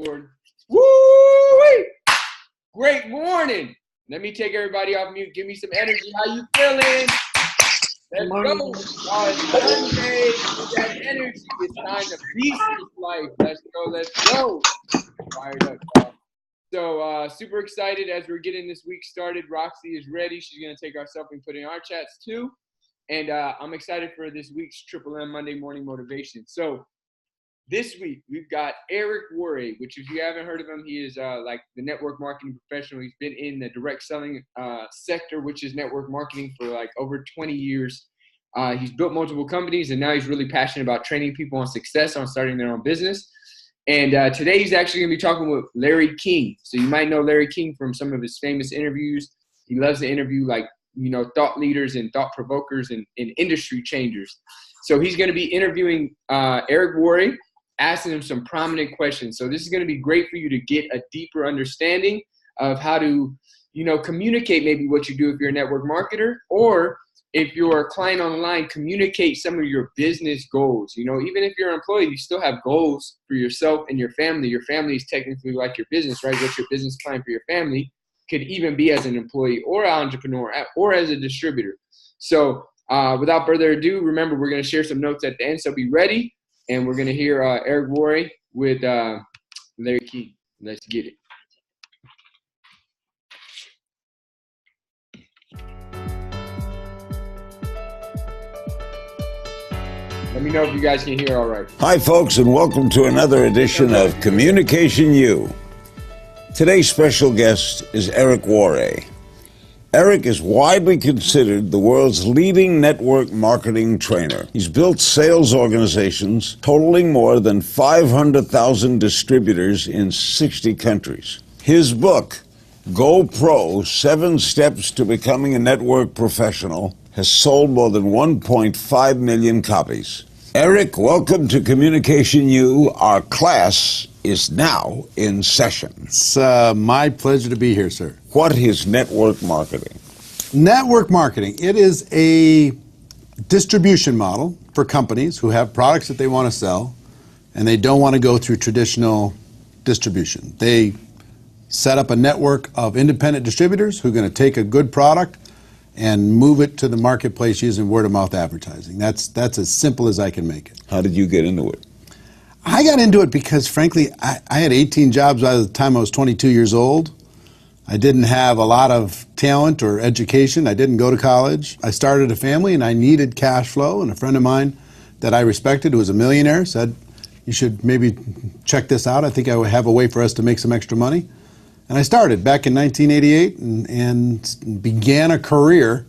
Woo! Great morning. Let me take everybody off mute. Give me some energy. How you feeling? Let's go. It's Monday. That energy. It's time to beast this life. Let's go. Let's go. Fired up, y'all. So super excited as we're getting this week started. Roxy is ready. She's going to take ourselves and put in our chats too. And I'm excited for this week's Triple M Monday Morning Motivation. So this week, we've got Worre, which if you haven't heard of him, he is like the network marketing professional. He's been in the direct selling sector, which is network marketing, for like over 20 years. He's built multiple companies, and now he's really passionate about training people on success on starting their own business. And today he's actually going to be talking with Larry King. So you might know Larry King from some of his famous interviews. He loves to interview thought leaders and thought provokers and industry changers. So he's going to be interviewing Worre, asking him some prominent questions. So this is going to be great for you to get a deeper understanding of how to, communicate maybe what you do if you're a network marketer, or if you're a client on the line, communicate some of your business goals. Even if you're an employee, you still have goals for yourself and your family. Your family is technically like your business, right? What's your business plan for your family could even be as an employee or an entrepreneur or as a distributor. So without further ado, remember, we're going to share some notes at the end, so be ready. And we're going to hear Worre with Larry King. Let's get it. Let me know if you guys can hear all right. Hi, folks, and welcome to another edition of Communication U. Today's special guest is Worre. Eric is widely considered the world's leading network marketing trainer. He's built sales organizations totaling more than 500,000 distributors in 60 countries. His book, Go Pro: 7 Steps to Becoming a Network Professional, has sold more than 1.5 million copies. Eric, welcome to Communication U. Our class is now in session. It's my pleasure to be here, sir. What is network marketing? Network marketing, it is a distribution model for companies who have products that they want to sell, and they don't want to go through traditional distribution. They set up a network of independent distributors who are going to take a good product and move it to the marketplace using word-of-mouth advertising. That's as simple as I can make it. How did you get into it? I got into it because, frankly, I had 18 jobs by the time I was 22 years old. I didn't have a lot of talent or education. I didn't go to college. I started a family, and I needed cash flow, and a friend of mine that I respected, who was a millionaire, said, you should maybe check this out. I think I would have a way for us to make some extra money. And I started back in 1988 and began a career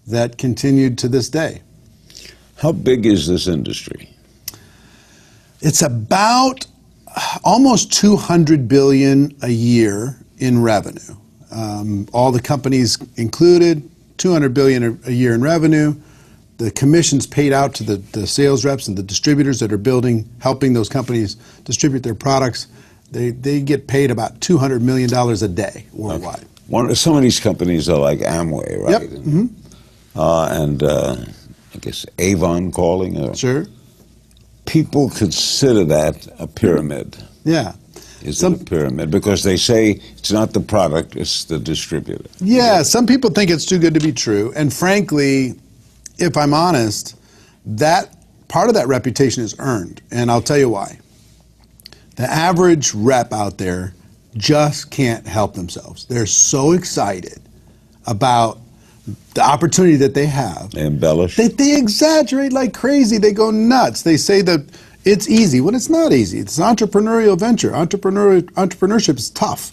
that continued to this day. How big is this industry? It's about almost $200 billion a year in revenue. All the companies included, $200 billion a year in revenue. The commissions paid out to the sales reps and the distributors that are helping those companies distribute their products. They get paid about $200 million a day worldwide. Some of these companies are like Amway, right? Yep. Mm-hmm. And I guess Avon calling. Sure. People consider that a pyramid. Yeah. Is it a pyramid? Because they say it's not the product, it's the distributor. Yeah, some people think it's too good to be true. And frankly, if I'm honest, that part of that reputation is earned. And I'll tell you why. The average rep out there just can't help themselves. They're so excited about the opportunity that they have. They embellish. They exaggerate like crazy. They go nuts. They say that it's easy when it's not easy. It's an entrepreneurial venture. Entrepreneurship is tough.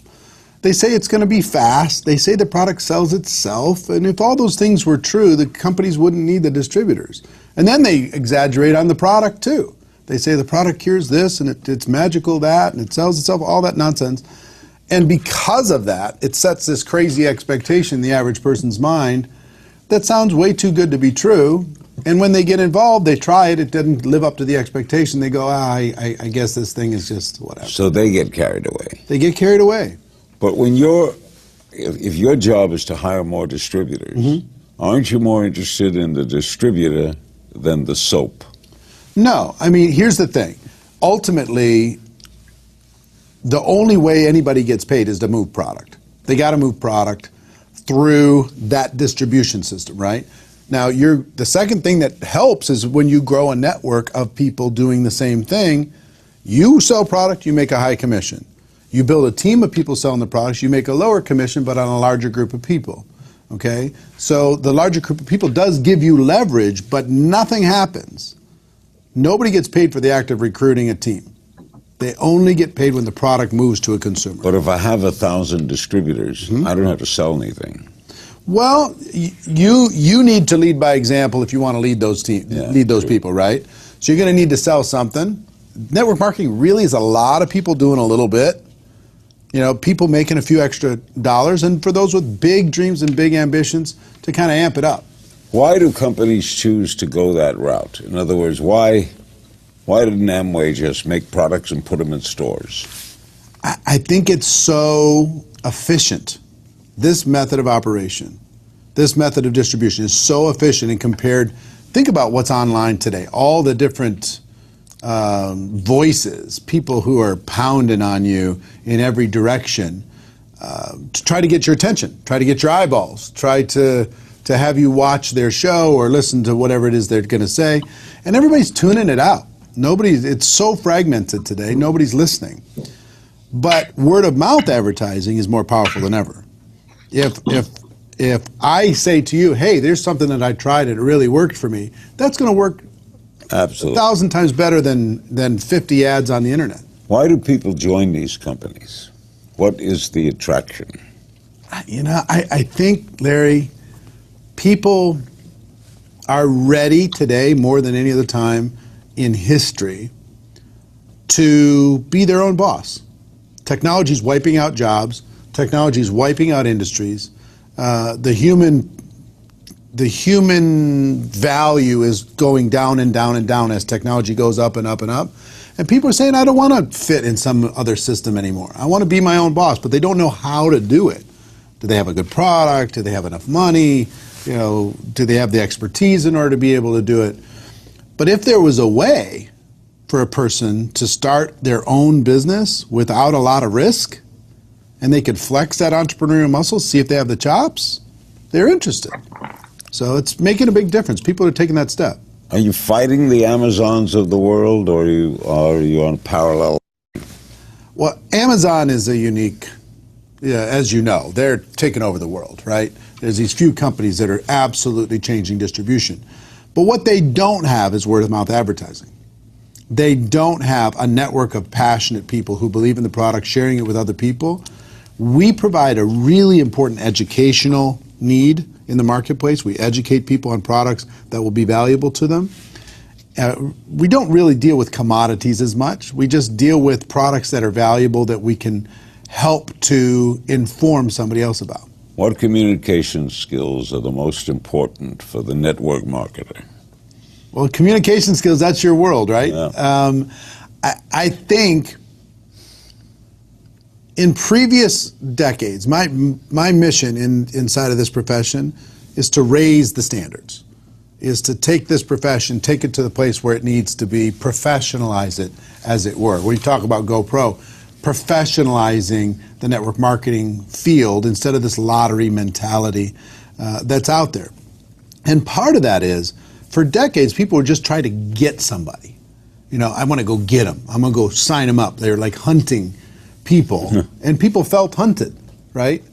They say it's going to be fast. They say the product sells itself. And if all those things were true, the companies wouldn't need the distributors. And then they exaggerate on the product too. They say the product cures this, and it's magical that, and it sells itself, all that nonsense. And because of that, it sets this crazy expectation in the average person's mind that sounds way too good to be true. And when they get involved, they try it, it doesn't live up to the expectation. They go, I guess this thing is just whatever. So they get carried away. They get carried away. But when if your job is to hire more distributors, aren't you more interested in the distributor than the soap? No, I mean, here's the thing. Ultimately, the only way anybody gets paid is to move product. They got to move product through that distribution system, right? Now, the second thing that helps is when you grow a network of people doing the same thing. You sell product, you make a high commission. You build a team of people selling the products, you make a lower commission, but on a larger group of people. Okay? So the larger group of people does give you leverage, but nothing happens. Nobody gets paid for the act of recruiting a team. They only get paid when the product moves to a consumer. But if I have 1,000 distributors, I don't have to sell anything. Well, you need to lead by example if you want to lead those people, right? So you're going to need to sell something. Network marketing really is a lot of people doing a little bit. You know, people making a few extra dollars, and for those with big dreams and big ambitions to kind of amp it up. Why do companies choose to go that route? In other words, why didn't Amway just make products and put them in stores? I think it's so efficient. This method of operation, this method of distribution is so efficient and compared. Think about what's online today. All the different voices, people who are pounding on you in every direction to try to get your attention, try to get your eyeballs, try to have you watch their show or listen to whatever it is they're going to say. And everybody's tuning it out. It's so fragmented today, nobody's listening. But word of mouth advertising is more powerful than ever. If I say to you, hey, there's something that I tried and it really worked for me, that's going to work Absolutely 1,000 times better than 50 ads on the internet. Why do people join these companies? What is the attraction? You know, I think, Larry, people are ready today more than any other time in history to be their own boss. Technology is wiping out jobs. Technology is wiping out industries. The human value is going down and down and down as technology goes up and up and up. And people are saying, I don't want to fit in some other system anymore. I want to be my own boss, but they don't know how to do it. Do they have a good product? Do they have enough money? You know, do they have the expertise in order to be able to do it? But if there was a way for a person to start their own business without a lot of risk, and they could flex that entrepreneurial muscle, see if they have the chops, they're interested. So it's making a big difference. People are taking that step. Are you fighting the Amazons of the world, or are you on parallel? Well, Amazon is a unique, as you know, they're taking over the world, right? There's these few companies that are absolutely changing distribution. But what they don't have is word-of-mouth advertising. They don't have a network of passionate people who believe in the product, sharing it with other people. We provide a really important educational need in the marketplace. We educate people on products that will be valuable to them. We don't really deal with commodities as much. We just deal with products that are valuable that we can help to inform somebody else about. What communication skills are the most important for the network marketer? Well, communication skills, that's your world, right? Yeah. I think in previous decades, my mission inside of this profession is to raise the standards, is to take this profession, take it to the place where it needs to be, professionalize it, as it were. When you talk about GoPro, professionalizing the network marketing field instead of this lottery mentality that's out there. And part of that is, for decades, people were just trying to get somebody. You know, I want to go get them. I'm going to go sign them up. They're like hunting people. And people felt hunted, right?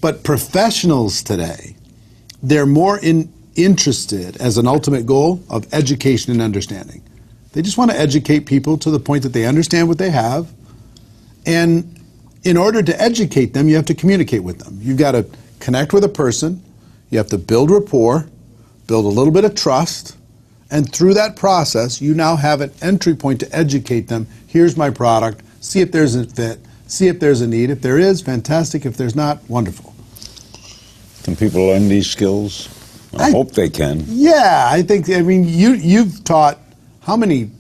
But professionals today, they're more interested as an ultimate goal of education and understanding. They just want to educate people to the point that they understand what they have. And in order to educate them, you have to communicate with them. You've got to connect with a person. You have to build rapport, build a little bit of trust. And through that process, you now have an entry point to educate them. Here's my product. See if there's a fit. See if there's a need. If there is, fantastic. If there's not, wonderful. Can people learn these skills? I hope they can. Yeah, I mean, you've taught, how many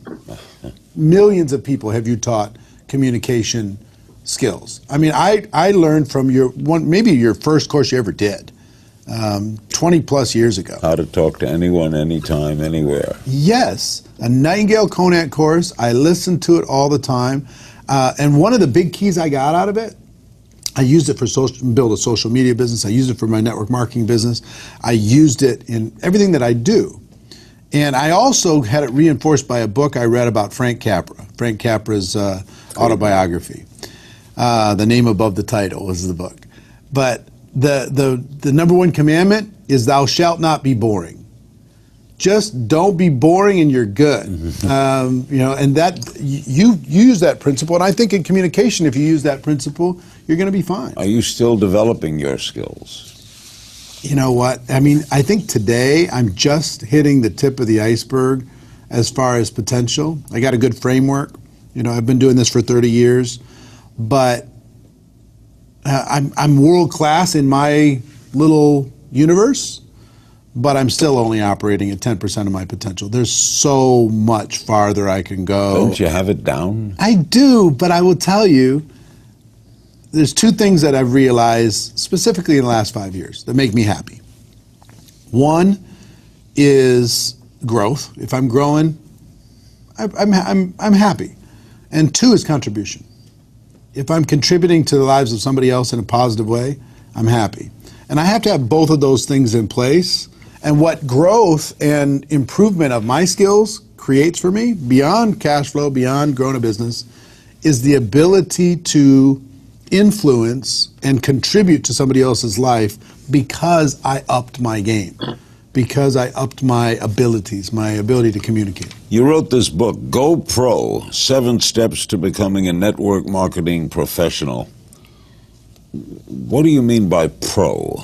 millions of people have you taught communication skills? I mean, I learned from maybe your first course you ever did, 20 plus years ago. How to talk to anyone, anytime, anywhere. Yes, a Nightingale Conant course. I listen to it all the time. And one of the big keys I got out of it, I used it for build a social media business. I used it for my network marketing business. I used it in everything that I do. And I also had it reinforced by a book I read about Frank Capra. Frank Capra's autobiography. The name above the title was the book. But the number one commandment is thou shalt not be boring. Just don't be boring and you're good. And that you use that principle. And I think in communication, if you use that principle, you're going to be fine. Are you still developing your skills? You know what? I mean, I think today I'm just hitting the tip of the iceberg as far as potential. I got a good framework. I've been doing this for 30 years, but I'm world class in my little universe. But I'm still only operating at 10% of my potential. There's so much farther I can go. Don't you have it down? I do, but I will tell you, there's two things that I've realized specifically in the last 5 years that make me happy. One is growth. If I'm growing, I'm happy. And two is contribution. If I'm contributing to the lives of somebody else in a positive way, I'm happy. And I have to have both of those things in place. And what growth and improvement of my skills creates for me, beyond cash flow, beyond growing a business, is the ability to influence and contribute to somebody else's life because I upped my game, because I upped my abilities, my ability to communicate. You wrote this book, Go Pro, 7 Steps to Becoming a Network Marketing Professional. What do you mean by pro?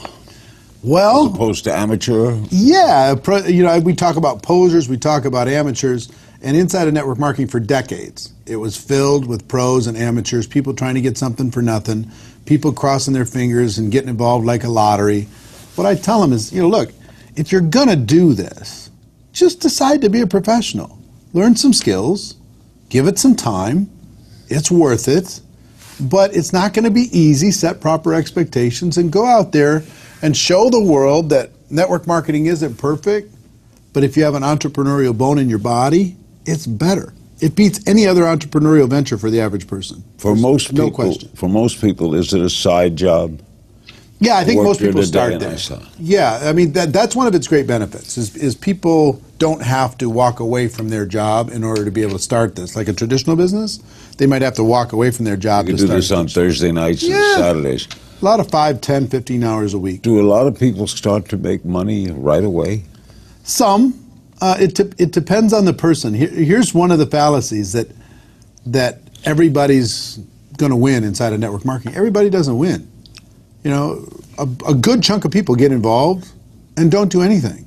Well, as opposed to amateur? Yeah, we talk about posers, we talk about amateurs, and inside of network marketing for decades, it was filled with pros and amateurs, people trying to get something for nothing, people crossing their fingers and getting involved like a lottery. What I tell them is, look, if you're going to do this, just decide to be a professional. Learn some skills, give it some time, it's worth it, but it's not going to be easy. Set proper expectations and go out there and show the world that network marketing isn't perfect, but if you have an entrepreneurial bone in your body, it's better. It beats any other entrepreneurial venture for the average person. For most people, no question. For most people, is it a side job? Yeah, I think most people start there. Yeah, I mean, that's one of its great benefits, is people don't have to walk away from their job in order to be able to start this. Like a traditional business, they might have to walk away from their job to start. You do this on Thursday nights and Saturdays. A lot of 5, 10, 15 hours a week. Do a lot of people start to make money right away? Some. It depends on the person. Here's one of the fallacies that everybody's going to win inside of network marketing. Everybody doesn't win. A good chunk of people get involved and don't do anything.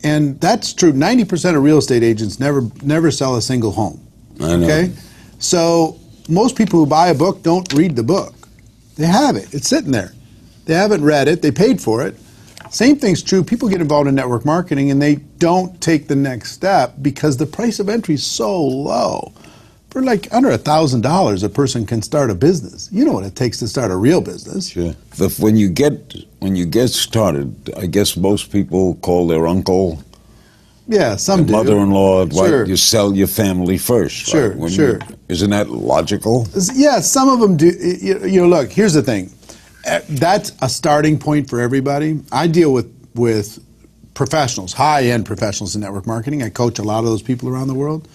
And that's true. 90% of real estate agents never sell a single home. I know. Okay? So most people who buy a book don't read the book. They have it. It's sitting there. They haven't read it. They paid for it. Same thing's true. People get involved in network marketing and they don't take the next step because the price of entry is so low. For like under $1,000, a person can start a business. You know what it takes to start a real business. Sure. When you get started, I guess most people call their uncle, some do, mother-in-law. Sure. You sell your family first. Sure, right? Sure. Isn't that logical? Yeah, some of them do. Look, here's the thing. That's a starting point for everybody. I deal with professionals, high-end professionals in network marketing. I coach a lot of those people around the world.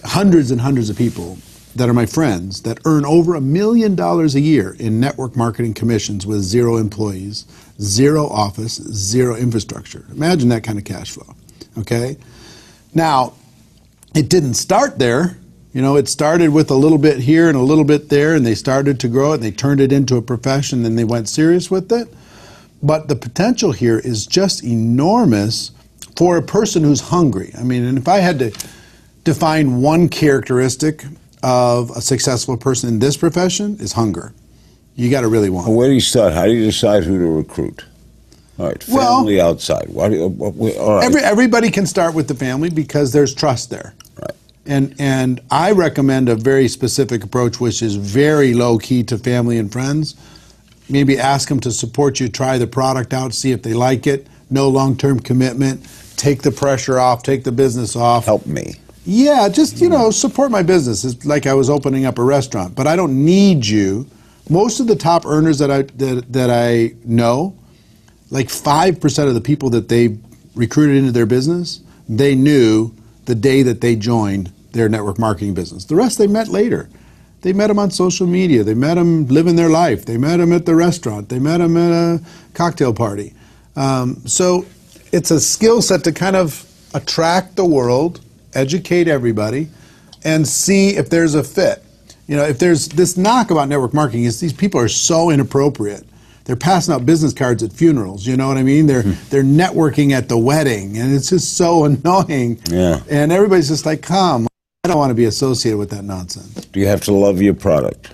Hundreds and hundreds of people that are my friends that earn over $1 million a year in network marketing commissions with 0 employees, 0 office, 0 infrastructure. Imagine that kind of cash flow, okay? Now, it didn't start there. It started with a little bit here and a little bit there, and they started to grow it, and they turned it into a profession, and they went serious with it. But the potential here is just enormous for a person who's hungry. I mean, and if I had to define one characteristic of a successful person in this profession, is hunger. You got to really want it. Where do you start? How do you decide who to recruit? All right, family outside. All right. Everybody can start with the family because there's trust there. Right. And I recommend a very specific approach, which is very low key to family and friends. Maybe ask them to support you, try the product out, see if they like it. No long-term commitment. Take the pressure off, take the business off. Help me. Yeah, just, support my business. It's like I was opening up a restaurant, but I don't need you. Most of the top earners that I know, like 5% of the people that they recruited into their business, they knew the day that they joined their network marketing business. The rest they met later. They met them on social media. They met them living their life. They met them at the restaurant. They met them at a cocktail party. So it's a skill set to kind of attract the world, educate everybody, and see if there's a fit. If there's this knock about network marketing is these people are so inappropriate. They're passing out business cards at funerals, you know what I mean? They're networking at the wedding, and it's just so annoying. Yeah. And everybody's just like, come, I don't want to be associated with that nonsense. Do you have to love your product?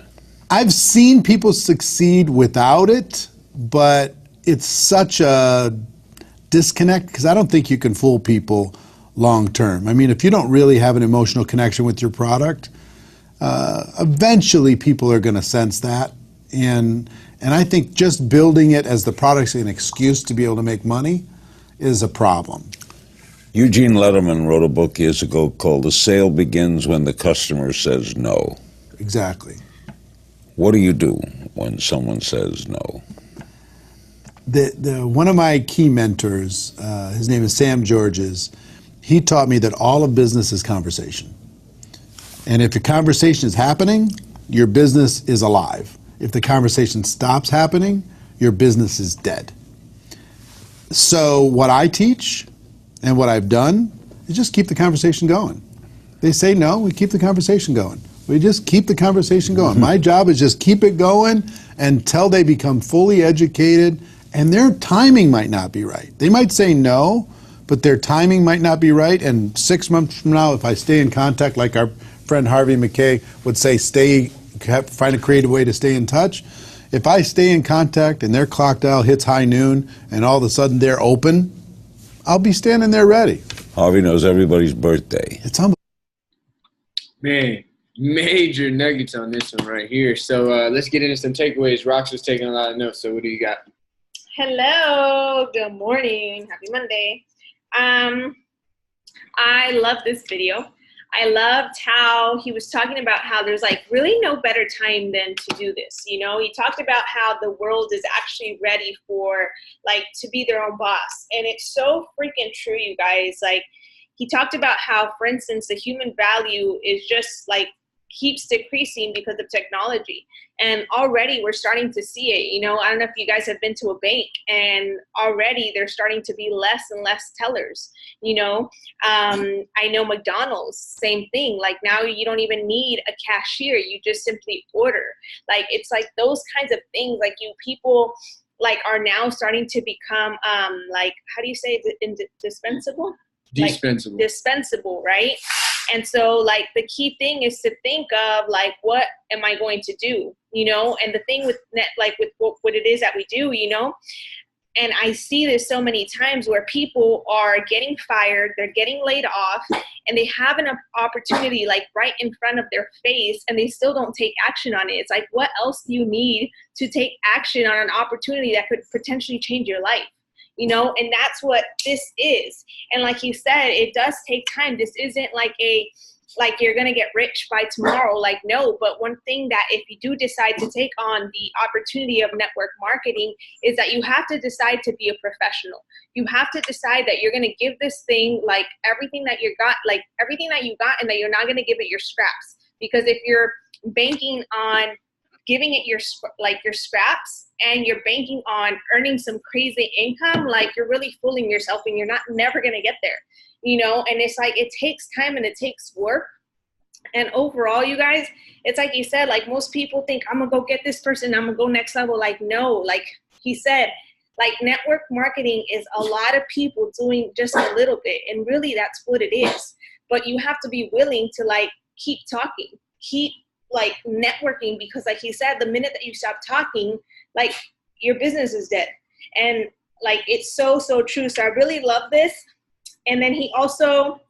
I've seen people succeed without it, but it's such a disconnect because I don't think you can fool people long term. I mean, if you don't really have an emotional connection with your product, eventually people are going to sense that. And I think just building it as the product's an excuse to be able to make money is a problem. Eugene Lederman wrote a book years ago called The Sale Begins When the Customer Says No. Exactly. What do you do when someone says no? One of my key mentors, his name is Sam Georges, he taught me that all of business is conversation. And if the conversation is happening, your business is alive. If the conversation stops happening, your business is dead. So what I teach and what I've done is just keep the conversation going. They say no, we keep the conversation going. We just keep the conversation going. My job is just keep it going until they become fully educated, and their timing might not be right. They might say no, but their timing might not be right, and 6 months from now, if I stay in contact, like our friend Harvey McKay would say, find a creative way to stay in touch. If I stay in contact and their clock dial hits high noon and all of a sudden they're open, I'll be standing there ready. Harvey knows everybody's birthday. It's unbelievable. Man, major nuggets on this one right here. So let's get into some takeaways. Rox was taking a lot of notes, so what do you got? Hello, good morning, happy Monday. I love this video. I loved how he was talking about how there's like really no better time than to do this. He talked about how the world is actually ready for like to be their own boss. And it's so freaking true, you guys. Like he talked about how, for instance, the human value is just like keeps decreasing because of technology. And already we're starting to see it. I don't know if you guys have been to a bank, and already there's starting to be less and less tellers. I know McDonald's, same thing. Like now you don't even need a cashier. You just simply order. Like it's like those kinds of things. Like people like are now starting to become like, how do you say indispensable? Dispensable. Like, dispensable, right? And so like the key thing is to think of like, what am I going to do? And the thing with with what it is that we do, and I see this so many times where people are getting fired, they're getting laid off, and they have an opportunity like right in front of their face, and they still don't take action on it. It's like, what else do you need to take action on an opportunity that could potentially change your life? And that's what this is. And like he said, it does take time. This isn't like you're going to get rich by tomorrow. Like, no, but one thing that if you do decide to take on the opportunity of network marketing is that you have to decide to be a professional. You have to decide that you're going to give this thing like everything that you got, and that you're not going to give it your scraps. Because if you're banking on giving it your scraps and you're banking on earning some crazy income, like you're really fooling yourself and you're never going to get there, and it's like, it takes time and it takes work. And overall, you guys, it's like he said, like most people think I'm going to go get this person, I'm going to go next level. Like, no, like he said, like network marketing is a lot of people doing just a little bit. And really that's what it is. But you have to be willing to like keep talking, keep like networking, because like he said, the minute that you stop talking, like your business is dead. And like it's so true. So I really love this. And then he also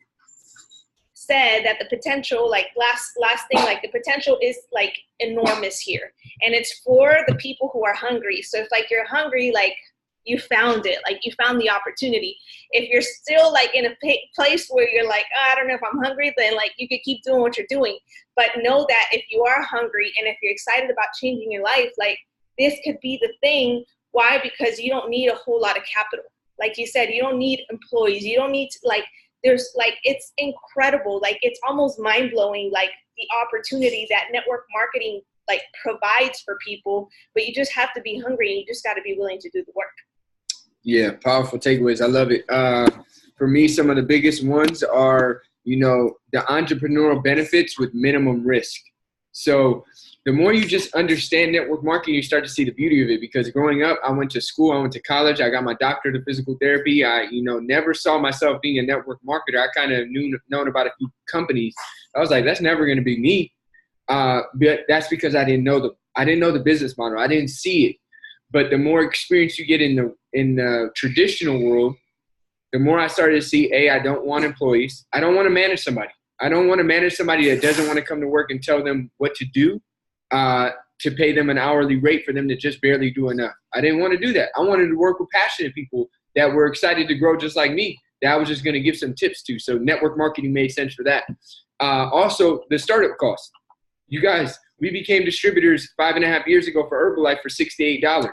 said that the potential, like last thing, like the potential is like enormous here, and it's for the people who are hungry. So if like you're hungry, like you found it. Like, you found the opportunity. If you're still like in a place where you're like, oh, I don't know if I'm hungry, then like you could keep doing what you're doing. But know that if you are hungry and if you're excited about changing your life, like, this could be the thing. Why? Because you don't need a whole lot of capital. Like you said, you don't need employees. You don't need to, like, there's like, it's incredible. Like, it's almost mind blowing, like the opportunity that network marketing like provides for people, but you just have to be hungry and you just got to be willing to do the work. Yeah, powerful takeaways. I love it. For me, some of the biggest ones are, you know, the entrepreneurial benefits with minimum risk. So the more you just understand network marketing, you start to see the beauty of it. Because growing up, I went to school, I went to college, I got my doctorate of physical therapy. I, you know, never saw myself being a network marketer. I kind of known about a few companies. I was like, that's never going to be me. But that's because I didn't know the business model. I didn't see it. But the more experience you get in the traditional world, the more I started to see, I don't want employees. I don't want to manage somebody. I don't want to manage somebody that doesn't want to come to work and tell them what to do, to pay them an hourly rate for them to just barely do enough. I didn't want to do that. I wanted to work with passionate people that were excited to grow just like me, that I was just going to give some tips to. So network marketing made sense for that. Also, the startup cost. You guys, we became distributors 5.5 years ago for Herbalife for $68.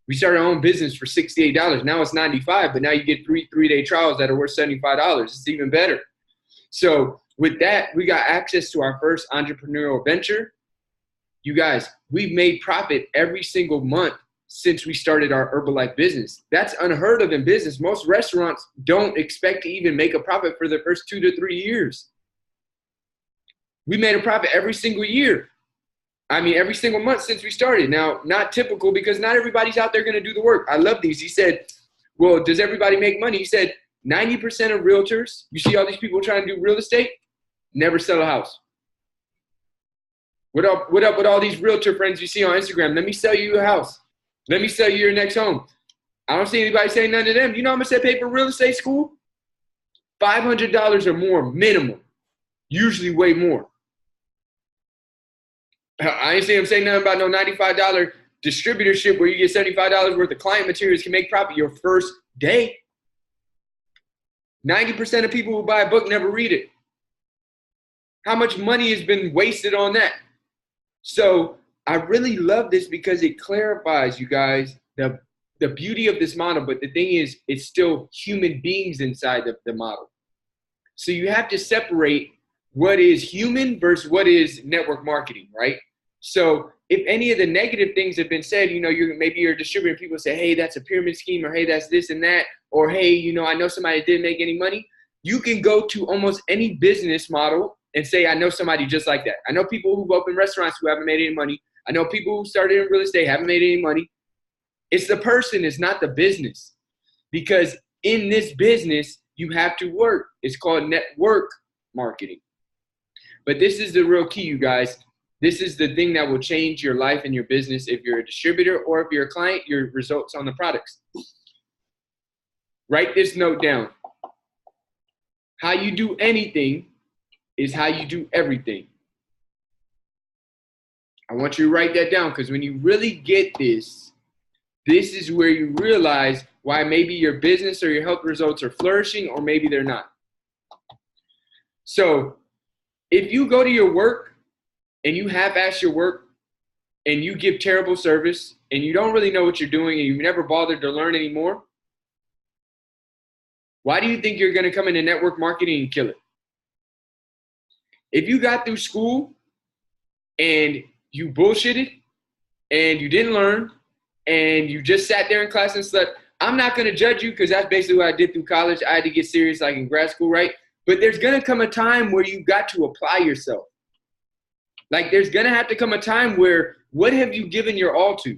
We started our own business for $68. Now it's $95, but now you get three-day trials that are worth $75. It's even better. So with that, we got access to our first entrepreneurial venture. You guys, we've made profit every single month since we started our Herbalife business. That's unheard of in business. Most restaurants don't expect to even make a profit for the first 2 to 3 years. We made a profit every single year. I mean, every single month since we started. Now, not typical because not everybody's out there going to do the work. I love these. He said, well, does everybody make money? He said, 90% of realtors, you see all these people trying to do real estate, never sell a house. What up with all these realtor friends you see on Instagram? Let me sell you a house. Let me sell you your next home. I don't see anybody saying none to them. You know how much they pay for real estate school? $500 or more minimum. Usually way more. I ain't see him say nothing about no $95 distributorship where you get $75 worth of client materials can make profit your first day. 90% of people who buy a book never read it. How much money has been wasted on that? So I really love this because it clarifies, you guys, the beauty of this model. But the thing is, it's still human beings inside of the model. So you have to separate what is human versus what is network marketing, right? So if any of the negative things have been said, you know, maybe you're a distributor, people say, hey, that's a pyramid scheme, or hey, that's this and that, or hey, you know, I know somebody that didn't make any money. You can go to almost any business model and say, I know somebody just like that. I know people who've opened restaurants who haven't made any money. I know people who started in real estate haven't made any money. It's the person, it's not the business. Because in this business, you have to work. It's called network marketing. But this is the real key, you guys. This is the thing that will change your life and your business if you're a distributor or if you're a client, your results on the products. Write this note down. How you do anything is how you do everything. I want you to write that down because when you really get this, this is where you realize why maybe your business or your health results are flourishing or maybe they're not. So if you go to your work and you half-ass your work and you give terrible service and you don't really know what you're doing and you've never bothered to learn anymore, why do you think you're going to come into network marketing and kill it? If you got through school and you bullshitted and you didn't learn and you just sat there in class and slept, I'm not going to judge you because that's basically what I did through college. I had to get serious like in grad school, right? But there's going to come a time where you got to apply yourself. Like there's going to have to come a time where what have you given your all to?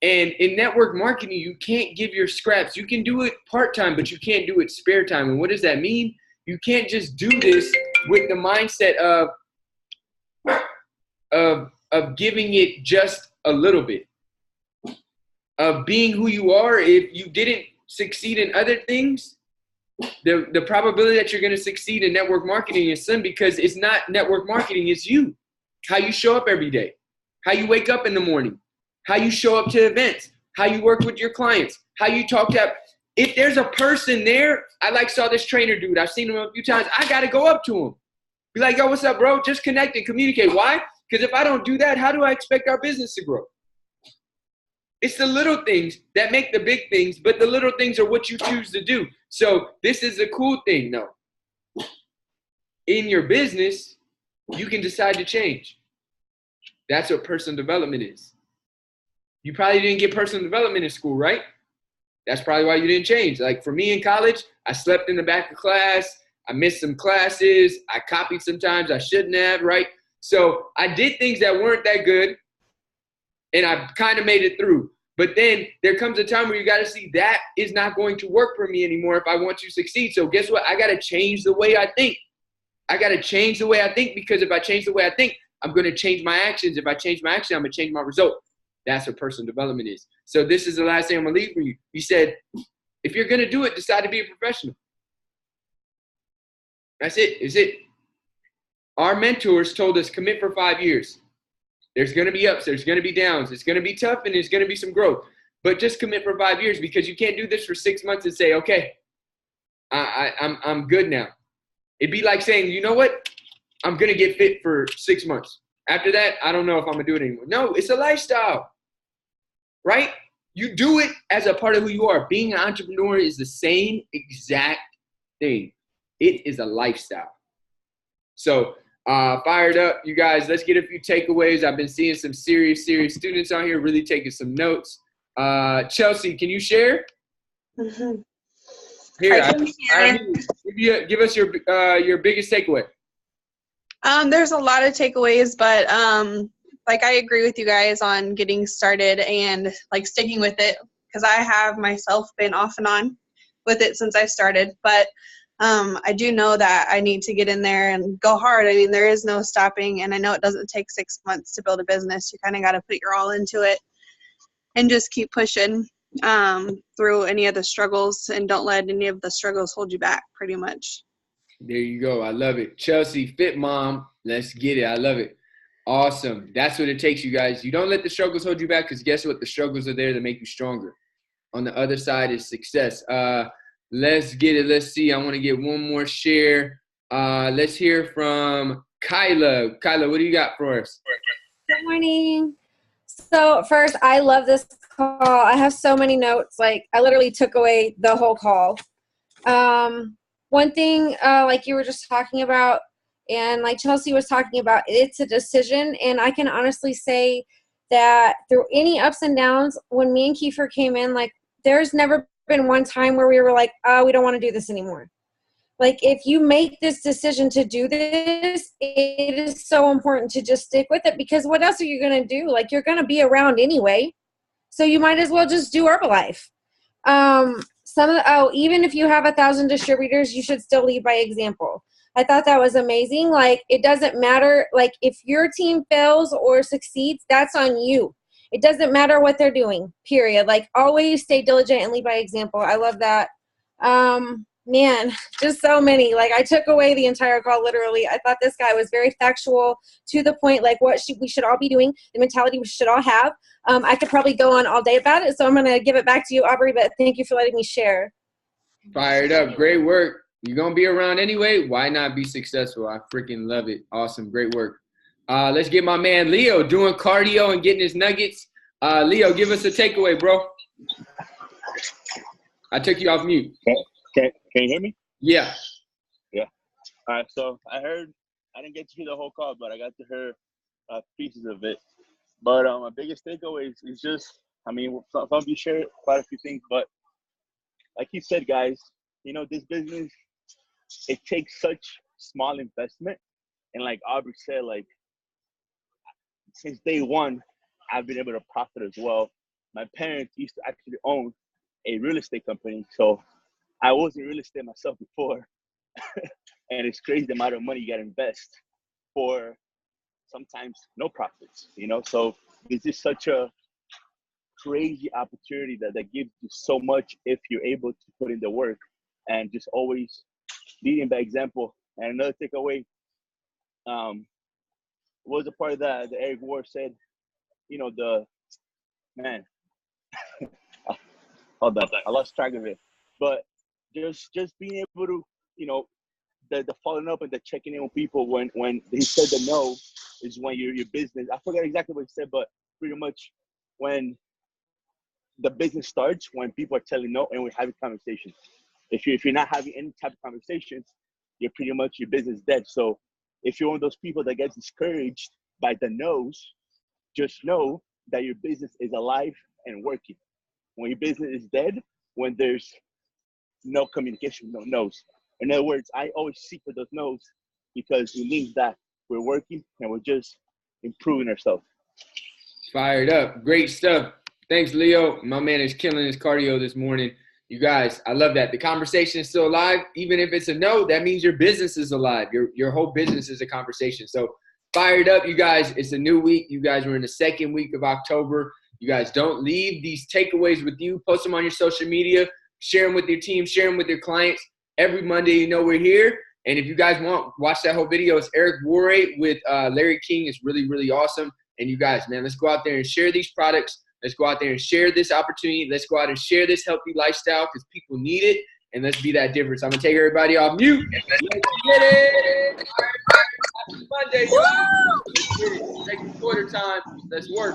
And in network marketing, you can't give your scraps. You can do it part-time, but you can't do it spare time. And what does that mean? You can't just do this with the mindset of giving it just a little bit. Of being who you are. If you didn't succeed in other things, the probability that you're going to succeed in network marketing is slim because it's not network marketing, it's you. How you show up every day. How you wake up in the morning. How you show up to events. how you work with your clients, how you talk to. If there's a person there, I saw this trainer dude. I've seen him a few times. I got to go up to him. Be like, yo, what's up, bro? Just connect and communicate. Why? Because if I don't do that, how do I expect our business to grow? It's the little things that make the big things, but the little things are what you choose to do. So this is a cool thing, though. In your business, you can decide to change. That's what personal development is. You probably didn't get personal development in school, right? That's probably why you didn't change. Like for me in college, I slept in the back of class. I missed some classes. I copied sometimes I shouldn't have, right? So I did things that weren't that good, and I kind of made it through. But then there comes a time where you got to see that is not going to work for me anymore if I want to succeed. So guess what? I got to change the way I think. I got to change the way I think, because if I change the way I think, I'm going to change my actions. If I change my action, I'm going to change my result. That's what personal development is. So this is the last thing I'm going to leave for you. You said, if you're going to do it, decide to be a professional. That's it. Is it. Our mentors told us commit for 5 years. There's going to be ups. There's going to be downs. It's going to be tough, and there's going to be some growth. But just commit for 5 years, because you can't do this for 6 months and say, okay, I'm good now. It'd be like saying, you know what? I'm going to get fit for 6 months. After that, I don't know if I'm going to do it anymore. No, it's a lifestyle, right? You do it as a part of who you are. Being an entrepreneur is the same exact thing. It is a lifestyle. So fired up, you guys. Let's get a few takeaways. I've been seeing some serious students on here really taking some notes. Chelsea, can you share? Mm-hmm. Here, give us your biggest takeaway. There's a lot of takeaways, but I agree with you guys on getting started and sticking with it, because I have myself been off and on with it since I started. But I do know that I need to get in there and go hard. I mean, there is no stopping, and I know it doesn't take 6 months to build a business. You kind of got to put your all into it and just keep pushing through any of the struggles, and don't let any of the struggles hold you back, pretty much. There you go. I love it. Chelsea, fit mom. Let's get it. I love it. Awesome. That's what it takes, you guys. You don't let the struggles hold you back, because guess what? The struggles are there to make you stronger. On the other side is success. Let's get it. Let's see. I want to get one more share. Let's hear from Kyla. Kyla, what do you got for us? Good morning. So first, I love this call. I have so many notes. I literally took away the whole call. One thing, you were just talking about, and Chelsea was talking about, it's a decision. And I can honestly say that through any ups and downs, when me and Kiefer came in, there's never been one time where we were like, we don't want to do this anymore. If you make this decision to do this, it is so important to just stick with it, because what else are you going to do? You're going to be around anyway. So you might as well just do Herbalife. Even if you have 1,000 distributors, you should still lead by example. I thought that was amazing. It doesn't matter. If your team fails or succeeds, that's on you. It doesn't matter what they're doing, period. Always stay diligent and lead by example. I love that. Man, just so many. I took away the entire call, literally. I thought this guy was very factual, to the point, what we should all be doing, the mentality we should all have. I could probably go on all day about it, so I'm going to give it back to you, Aubrey, but thank you for letting me share. Fired up. Great work. You're going to be around anyway. Why not be successful? I freaking love it. Awesome. Great work. Let's get my man Leo doing cardio and getting his nuggets. Leo, give us a takeaway, bro. I took you off mute. Can you hear me? Yeah. Yeah. All right. So I didn't get to hear the whole call, but I got to hear pieces of it. But my biggest takeaway is just, some of you shared quite a few things, but like you said, guys, this business, it takes such small investment. And like Aubrey said, since day one, I've been able to profit as well. My parents used to actually own a real estate company. So I was in real estate myself before. And it's crazy the amount of money you got to invest for sometimes no profits, So this is such a crazy opportunity that gives you so much if you're able to put in the work and just always leading by example. And another takeaway was a part of that Eric Worre said, Hold on, I lost track of it. But just being able to, you know, the following up and the checking in with people when he said the no is when your business. I forget exactly what he said, but pretty much when the business starts, when people are telling no and we're having conversations. If you're not having any type of conversations, you're pretty much your business dead. So if you're one of those people that gets discouraged by the no's, just know that your business is alive and working. When your business is dead, when there's no communication, no no's. In other words, I always seek for those no's because it means that we're working and we're just improving ourselves. Fired up. Great stuff. Thanks, Leo. My man is killing his cardio this morning. You guys, I love that. The conversation is still alive. Even if it's a no, that means your business is alive. Your whole business is a conversation. So fired up, you guys. It's a new week. You guys are in the second week of October. You guys don't leave these takeaways with you. Post them on your social media. Share them with your team. Share them with your clients. Every Monday, you know we're here. And if you guys want, watch that whole video. It's Eric Worre with Larry King. It's really, really awesome. And you guys, man, let's go out there and share these products. Let's go out there and share this opportunity. Let's go out and share this healthy lifestyle because people need it. And let's be that difference. I'm going to take everybody off mute. Let's get it. Happy Monday, y'all. Let's get it. Second quarter time. Let's work.